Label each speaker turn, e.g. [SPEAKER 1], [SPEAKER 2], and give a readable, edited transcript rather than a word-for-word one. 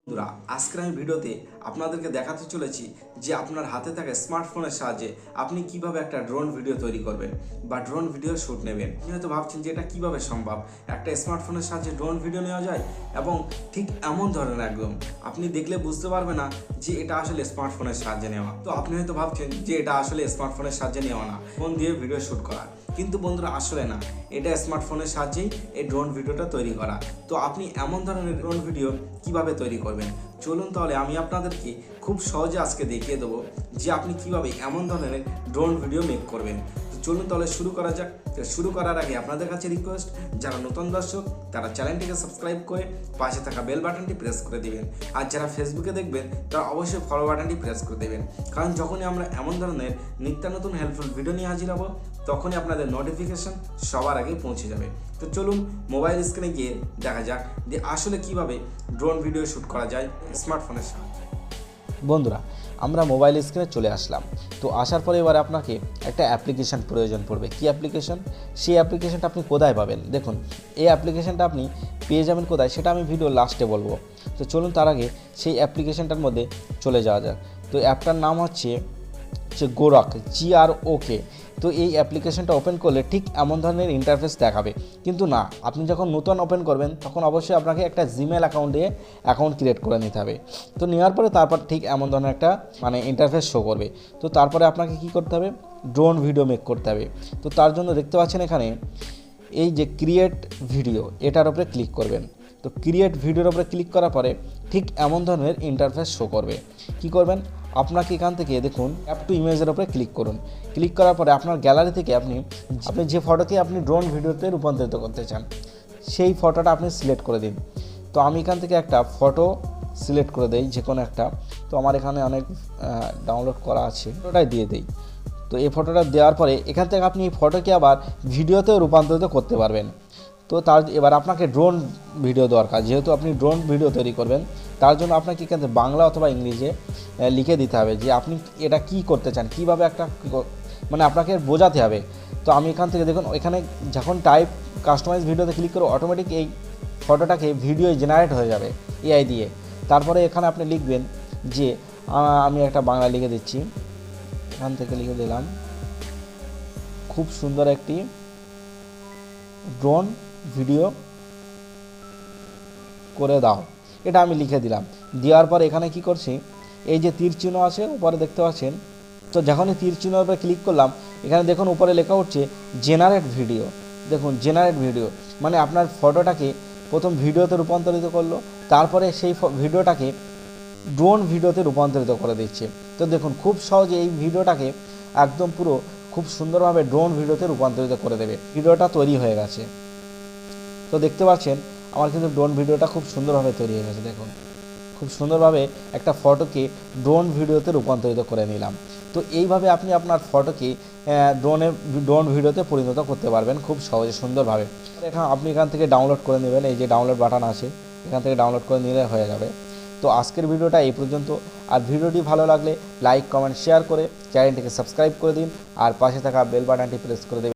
[SPEAKER 1] বন্ধুরা, আজকের আমি ভিডিওতে আপনাদেরকে দেখাতে চলেছি যে আপনার হাতে থাকা স্মার্টফোনের সাহায্যে আপনি কিভাবে একটা ড্রোন ভিডিও তৈরি করবেন বা ড্রোন ভিডিও শ্যুট নেবেন। আপনি হয়তো ভাবছেন যে এটা কিভাবে সম্ভব, একটা স্মার্টফোনের সাহায্যে ড্রোন ভিডিও নেওয়া যায় এবং ঠিক এমন ধরনের একদম আপনি দেখলে বুঝতে পারবে না যে এটা আসলে স্মার্টফোনের সাহায্যে নেওয়া। তো আপনি হয়তো ভাবছেন যে এটা আসলে স্মার্টফোনের সাহায্যে নেওয়া না, ফোন দিয়ে ভিডিও শ্যুট করা, কিন্তু বন্ধুরা আসলে না, এটা স্মার্টফোনের সাহায্যেই এই ড্রোন ভিডিওটা তৈরি করা। তো আপনি এমন ধরনের ড্রোন ভিডিও কিভাবে তৈরি করবেন, চলুন তাহলে আমি আপনাদেরকে খুব সহজে আজকে দেখিয়ে দেবো যে আপনি কিভাবে এমন ধরনের ড্রোন ভিডিও মেক করবেন। তো চলুন তাহলে শুরু করা যাক। শুরু করার আগে আপনাদের কাছে রিকোয়েস্ট, যারা নতুন দর্শক তারা চ্যানেলটিকে সাবস্ক্রাইব করে পাশে থাকা বেল বাটনটি প্রেস করে দিবেন, আর যারা ফেসবুকে দেখবেন তারা অবশ্যই ফলো বাটনটি প্রেস করে দেবেন, কারণ যখনই আমরা এমন ধরনের নিত্য নতুন হেল্পফুল ভিডিও নিয়ে হাজির হব তখনই আপনাদের নোটিফিকেশন সবার আগে পৌঁছে যাবে। তো চলুন মোবাইল স্ক্রিনে গিয়ে দেখা যাক যে আসলে কিভাবে ড্রোন ভিডিও শ্যুট করা যায় স্মার্টফোনের সাহায্যে।
[SPEAKER 2] বন্ধুরা, আমরা মোবাইল স্ক্রিনে চলে আসলাম। তো আসার পরে এবার আপনাকে একটা অ্যাপ্লিকেশান প্রয়োজন পড়বে। কি অ্যাপ্লিকেশন? সেই অ্যাপ্লিকেশানটা আপনি কোথায় পাবেন? দেখুন, এই অ্যাপ্লিকেশানটা আপনি পেয়ে যাবেন কোথায় সেটা আমি ভিডিও লাস্টে বলবো। তো চলুন তার আগে সেই অ্যাপ্লিকেশানটার মধ্যে চলে যাওয়া যাক। তো অ্যাপটার নাম হচ্ছে গোরক, GROK। তো এই অ্যাপ্লিকেশনটা ওপেন করলে ঠিক এমন ধরনের ইন্টারফেস দেখাবে, কিন্তু না, আপনি যখন নতুন ওপেন করবেন তখন অবশ্যই আপনাকে একটা জিমেল অ্যাকাউন্ট ক্রিয়েট করে নিতে হবে। তো নেওয়ার পরে তারপর ঠিক এমন ধরনের একটা ইন্টারফেস শো করবে। তো তারপরে আপনাকে কি করতে হবে? ড্রোন ভিডিও মেক করতে হবে। তো তার জন্য দেখতে পাচ্ছেন এখানে এই যে ক্রিয়েট ভিডিও, এটার উপরে ক্লিক করবেন। তো ক্রিয়েট ভিডিওর উপরে ক্লিক করার পরে ঠিক এমন ধরনের ইন্টারফেস শো করবে। কি করবেন? আপনাকে এখান থেকে দেখুন অ্যাপ টু ইমেজের উপরে ক্লিক করুন। ক্লিক করার পরে আপনার গ্যালারি থেকে আপনি যে ফটোকে আপনি ড্রোন ভিডিওতে রূপান্তরিত করতে চান সেই ফটোটা আপনি সিলেক্ট করে দিন। তো আমি এখান থেকে একটা ফটো সিলেক্ট করে দেই, যে কোনো একটা। তো আমার এখানে অনেক ডাউনলোড করা আছে, ওটাই দিয়ে দিই। তো এই ফটোটা দেওয়ার পরে এখান থেকে আপনি এই ফটোকে আবার ভিডিওতেও রূপান্তরিত করতে পারবেন। তো এবার আপনাকে ড্রোন ভিডিও দরকার, যেহেতু আপনি ড্রোন ভিডিও তৈরি করবেন, তার জন্য আপনাকে এখান থেকে বাংলা অথবা ইংলিশে লিখে দিতে হবে যে আপনি এটা কি করতে চান, কীভাবে একটা আপনাকে বোঝাতে হবে। তো আমি এখান থেকে দেখুন, এখানে যখন টাইপ কাস্টমাইজ ভিডিওতে ক্লিক করে অটোমেটিক এই ফটোটাকে ভিডিও জেনারেট হয়ে যাবে এআই দিয়ে। তারপরে এখানে আপনি লিখবেন যে আমি একটা বাংলা লিখে দিচ্ছি, এখান থেকে লিখে দিলাম খুব সুন্দর একটি ড্রোন ভিডিও করে দাও, এটা আমি লিখে দিলাম। দেওয়ার পর এখানে কি করছি, এই যে তীর চিহ্ন আছে উপরে দেখতে পাচ্ছেন, তো যখনই তীর চিহ্নের উপরে ক্লিক করলাম এখানে দেখুন উপরে লেখা উঠছে জেনারেট ভিডিও। দেখুন জেনারেট ভিডিও মানে আপনার ফটোটাকে প্রথম ভিডিওতে রূপান্তরিত করলো, তারপরে সেই ভিডিওটাকে ড্রোন ভিডিওতে রূপান্তরিত করে দিচ্ছে। তো দেখুন খুব সহজে এই ভিডিওটাকে একদম পুরো খুব সুন্দরভাবে ড্রোন ভিডিওতে রূপান্তরিত করে দেবে। ভিডিওটা তৈরি হয়ে গেছে। তো দেখতে পাচ্ছেন আমার কিন্তু ড্রোন ভিডিওটা খুব সুন্দরভাবে তৈরি হয়ে গেছে। দেখুন খুব সুন্দরভাবে একটা ফটোকে ড্রোন ভিডিওতে রূপান্তরিত করে নিলাম। তো এইভাবে আপনি আপনার ফটোকে ড্রোন ভিডিওতে পরিণত করতে পারবেন খুব সহজে সুন্দরভাবে। আপনি এখান থেকে ডাউনলোড করে নেবেন, এই যে ডাউনলোড বাটন আছে এখান থেকে ডাউনলোড করে নিলে হয়ে যাবে। তো আজকের ভিডিওটা এই পর্যন্ত। আর ভিডিওটি ভালো লাগলে লাইক কমেন্ট শেয়ার করে চ্যানেলটিকে সাবস্ক্রাইব করে দিন, আর পাশে থাকা বেল বাটনটি প্রেস করে দেবেন।